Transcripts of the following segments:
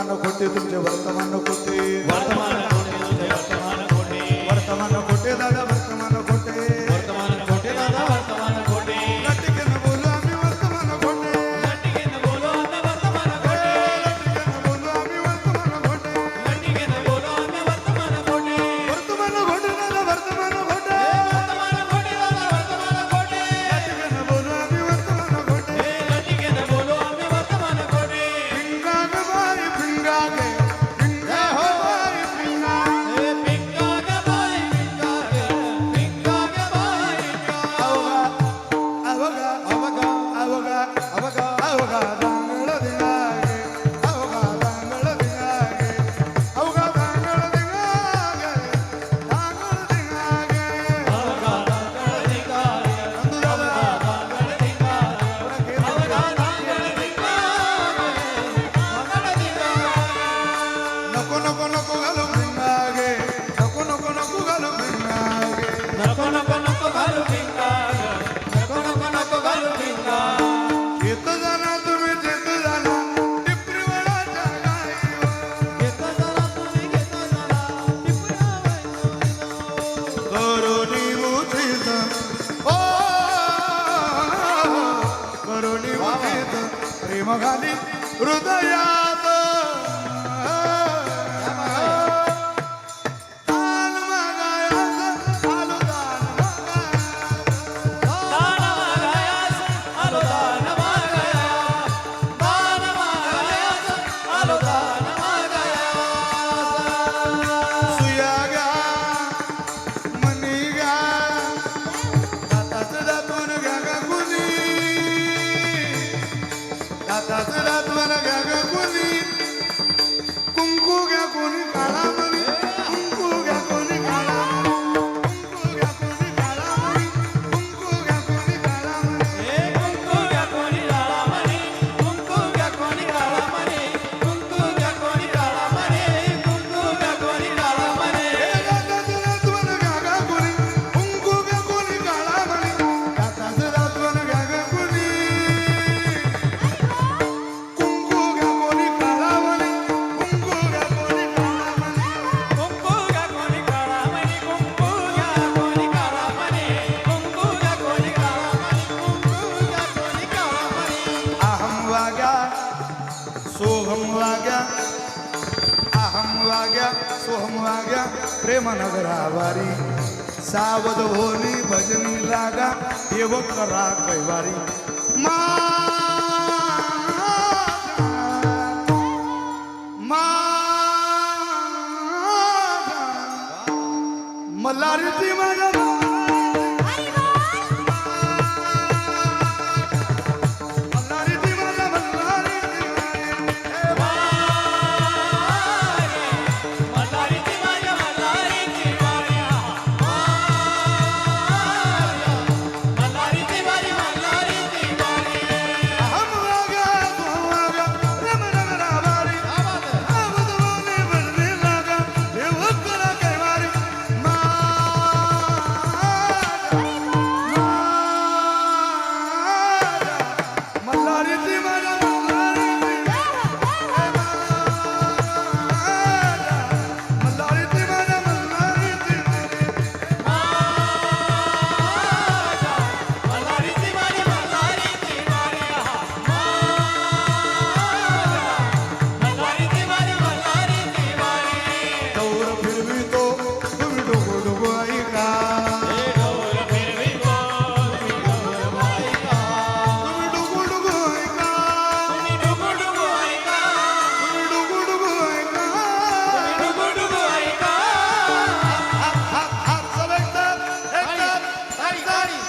वर्तमान खोटे तुमचे वर्तमान खोटे वर्तमान खोटे तुझे वर्तमान खोटे वर्तमान खोटे दादा वर्तमान खोटे वर्तमान खोटे दादा वर्तमान खोटे लटिकेनं बोलू आम्ही वर्तमान खोटे लटिकेनं बोलो आम्ही वर्तमान खोटे लटिकेनं बोलू आम्ही वर्तमान खोटे लटिकेनं बोलो आम्ही वर्तमान खोटे वर्तमान खोटे दादा वर्तमान खोटे वर्तमान खोटे दादा वर्तमान खोटे लटिकेनं बोलू आम्ही वर्तमान खोटे लटिकेनं बोलो आम्ही वर्तमान खोटे पिंगा ग बाई पिंगा गे पिंगा हो बाई पिंगा पिंगा ग बाई पिंगा ग बाई अवगा अवगा अवगा अवगा अवगा दांगड दिलागे अवगा दांगड दिलागे अवगा दांगड दिलागे दांगड दिलागे अवगा दांगड दिगागे नंदू दादा दांगड दिगागे अवगा दांगड दिगागे दांगड दिगागे नको नको नको घालू पिंगागे नको नको नको घालू पिंगागे नको नको नको घालू पिंगा नको नको नको घालू पिंगा येत जाना तुम्ही जेत जाना टिपरी वडाच्या गाईवर घेता जरा तुम्ही घेता जरा टिपऱ्या करोनी उठीत ओ करोनी उठीत प्रेम घाली हृदयात दान मागायाचं आलो दान मागायाचं. दान मागायास आलो दान मागाया दान मागायास आलो दान मागाया सुया घ्या मनी घ्या दाताचं दातवण घ्या गा कुणी दाताचं दातवण घ्या गा कुणी कुंकू घ्या कोणी काळा मणी कुंकू घ्या कोणी काळा मणी कुंकू घ्या कोणी काळा मणी कुंकू घ्या कोणी काळा मणी हे कुंकू घ्या कोणी काळा मणी कुंकू घ्या कोणी काळा मणी कुंकू घ्या कोणी काळा मणी कुंकू घ्या कोणी काळा मणी दाताचं दातवण घ्या गा कुणी कुंकू घ्या कोणी काळा मणी दाताचं दातवण घ्या गा कुणी कुंकू घ्या कोणी काळा मणी कुंकू घ्या कोणी काळा मणी कुंकू घ्या कोणी काळा मणी कुंकू घ्या कोणी काळा मणी कुंकू घ्या कोणी काळा मणी कुंकू घ्या कोणी काळा मणी अहम वाग्या सोहम वाग्या अहम वाग्या सोहम वाग्या प्रेमनगरावारी सावध होनी भजनी लागा देव करा कैवारी मल्हारी ती माझ्या मल्हारी ती माझ्या मल्हारी ती मल्हारी ती माझ्या मल्हारी ती वाऱ्या मल्हारी ती माझी मल्हारी ती वाऱ्या अहम वाग्या सोहम वाग्या प्रेमनगरावारी सावध होनी भजनी लागा देव करा कैवारी मल्हारी ती माझ्या मल्हारी ती मल्हारी ती माझ्या मल्हारी ती मल्हारी ती माझी मल्हारी ती वाऱ्या मल्हारी ती माझी मल्हारी ती वाऱ्या दौर फिरवितो तुम्ही डोको डोको ऐका हे ढोल फिरवितो तुम्ही ढोल वाईका तुम्ही डोको डोको ऐका तुम्ही डुगु डुगु ऐका तुम्ही डोको डोको ऐका डुगु डुगु ऐका हात सब एकसाथ एकसाथ तारी तारी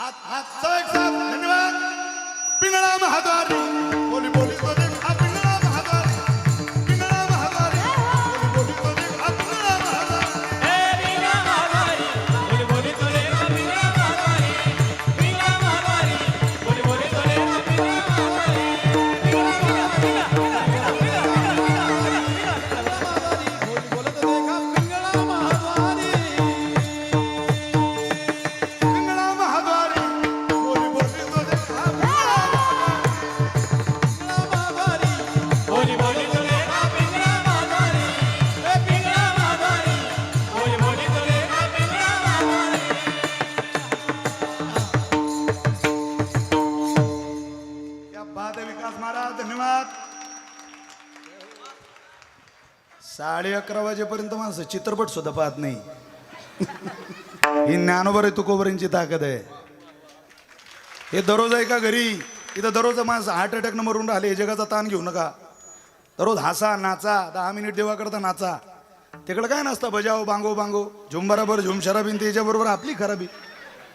हात सब एकसाथ धन्यवाद पिंगळा महाद्वारी बोली बोली तो देख हा पिंगळा महाद्वारी पिंगळा महाद्वारी बोली बोली तो देख हा पिंगळा महाद्वारी हे बिना महाद्वारी बोली बोली तोले बिना महाद्वारी बिना महाद्वारी बोली बोली तोले बिना महाद्वारी बिना बोली बोलत देखा पिंगळा महाद्वारी पिंगळा महाद्वारी बोली बोली तो देख हा पिंगळा महाद्वारी 11:30 वाजेपर्यंत माणसं चित्रपट सुद्धा पाहत नाही. ही ज्ञानोबर आहे तुकोबरींची ताकद आहे. हे दररोज आहे का घरी? इथं दररोज माणसं हार्ट अटॅकनं मरून राहिले. हे जगाचा ताण घेऊ नका. दररोज हसा नाचा 10 मिनिट देवा करता नाचा. तिकडं काय नसतं बजाव बांगो बांगो झुम बरोबर झुम शराबीन त्याच्याबरोबर आपली खराबी.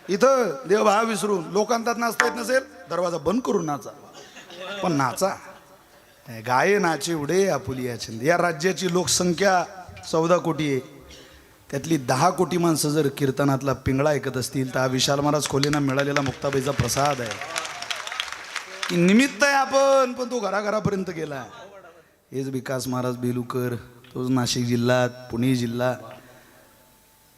इथं देव भाव विसरून लोकांतात नाचता येत नसेल दरवाजा बंद करून नाचा, पण नाचा. गाये नाचे उडे आपुलिया छंद. या राज्याची लोकसंख्या 14 कोटी आहे. त्यातली 10 कोटी माणसं जर कीर्तनातला पिंगळा ऐकत असतील तर हा विशाल महाराज खोलेंना मिळालेला मुक्ताबाईचा प्रसाद आहे. की निमित्त आहे आपण, पण तो घराघरापर्यंत गेला. हेच विकास महाराज बेलूकर, तोच नाशिक जिल्हा, पुणे जिल्हा,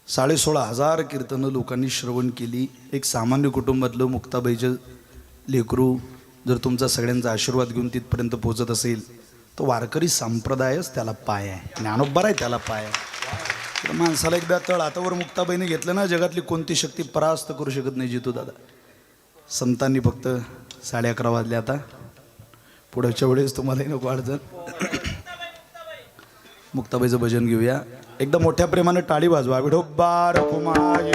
16,500 कीर्तनं लोकांनी श्रवण केली. एक सामान्य कुटुंबातलं मुक्ताबाईचं लेकरू जर तुमचा सगळ्यांचा आशीर्वाद घेऊन तिथपर्यंत पोहोचत असेल तो वारकरी संप्रदायच त्याला पाय आहे. ज्ञानोबा आहे त्याला पाय आहे. तर माणसाला एकदा तळ हातावर मुक्ताबाईने घेतलं ना, जगातली कोणती शक्ती परास्त करू शकत नाही. जितू दादा संतांनी फक्त 11:30 वाजले. आता पुढच्या वेळेस तुम्हालाही नको अडचण. मुक्ताबाईचं भजन घेऊया. एकदम मोठ्या प्रेमाने टाळी वाजवा. विठोबा रखुमाई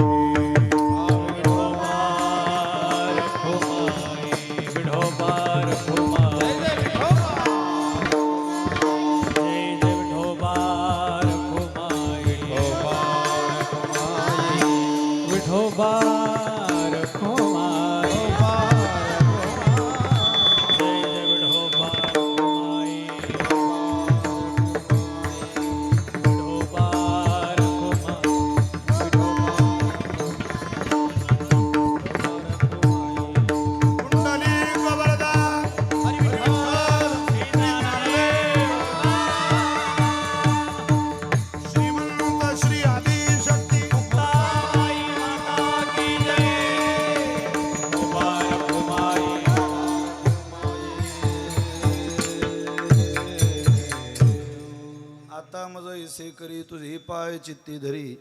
करी तुझे पाय चित्ती धरी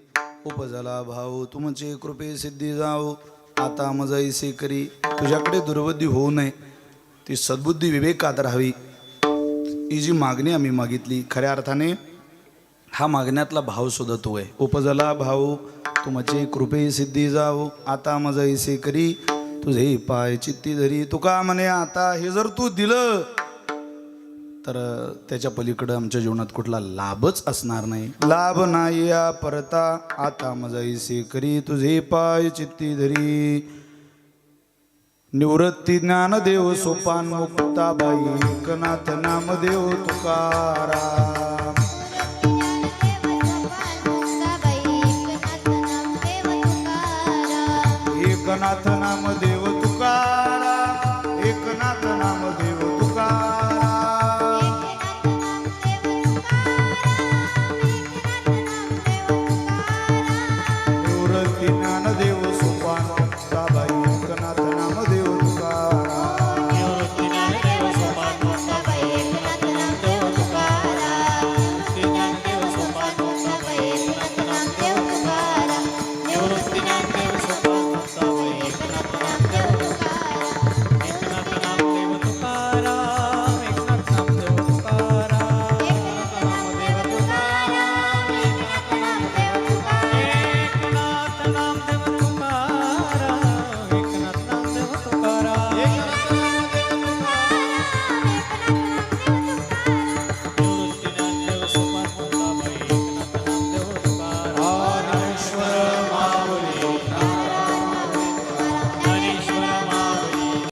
उपजला भाऊ तुमचे कृपे सिद्धी जाऊ. आता मज ऐसे करी तुझ्याकडे दुर्बुद्धी होऊ नये, ती सद्बुद्धी विवेकात राहावी. ही जी मागणी आम्ही मागितली खऱ्या अर्थाने हा मागण्यातला भाव सुद्धा तो आहे. उपजला भाऊ तुमचे कृपे सिद्धी जाऊ. आता मज ऐसे करी तुझे पाय चित्ती धरी. तुका म्हणे आता हे जर तू दिलं तर त्याच्या पलीकडे आमच्या जीवनात कुठला लाभच असणार नाही. लाभ नाही या परता आता मजाईसे करी तुझे पाय चित्ती धरी. निवृत्ती ज्ञानदेव सोपान मुक्ताबाई एकनाथ नामदेव तुकाराम. एकनाथ नामदेव